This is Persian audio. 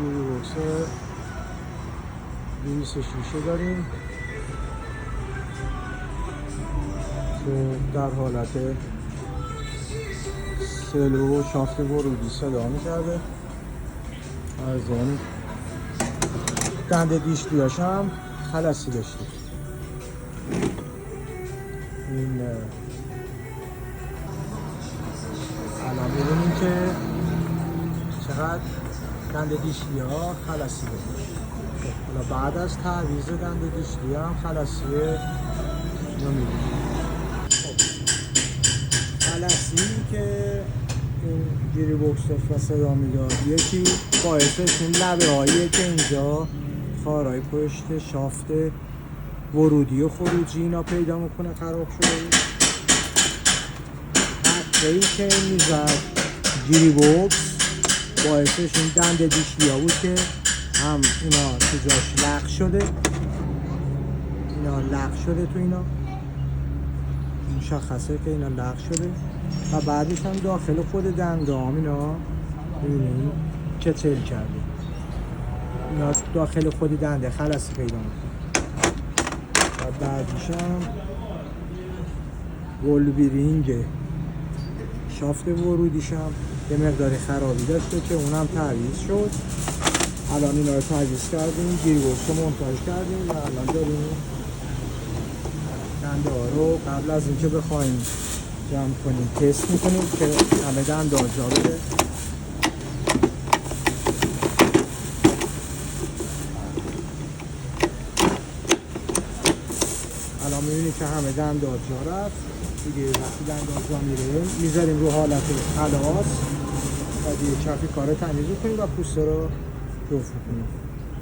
جوری بوکس 26 داریم که در حالت سلو و شافت ورودی صدا میکرده. از این دنده دیشلیاش هم خلصی داشتیم. این الان ببینیم که چقدر دنده دیشلی ها خلصی داشت. حالا بعد از تعویض دنده دیشلی هم خلصی نمیدونیم. خلصی که این گیری بوکس و صدا میداد، یکی باعثش این لبه هاییه که اینجا خارای پشت شافت ورودی و خروجی اینا پیدا میکنه خراب شده. حقی که میزد گیری بوکس باعثش این دنده دیشلی ها بود که هم اینا تو جاش لق شده، اینا لق شده تو اینا مشخصه که اینا لق شده و بعدش هم داخل خود دنده هم اینا ببینید کتل کرده. اینا داخل خود دنده خلصی پیدا میکنه و بعدش هم گل بیرینگ شافت ورودیش هم یه مقداری خرابی داشته که اونم تعویض شد. الان اینا رو تعویض کردیم، گیری بوکس رو مونتاژ کردیم و الان داریم دنده ها رو قبل از اینکه بخوایم جمع کنیم تست میکنیم که همه دنده ها جا بره. الان میبینید که همه دنده ها جا رفت دیگه. وقتی دنده ها جا میره میذاریم رو حالت خلاص و دیگه کفی کار رو تمیز کنیم و پوسته رو جفت میکنیم.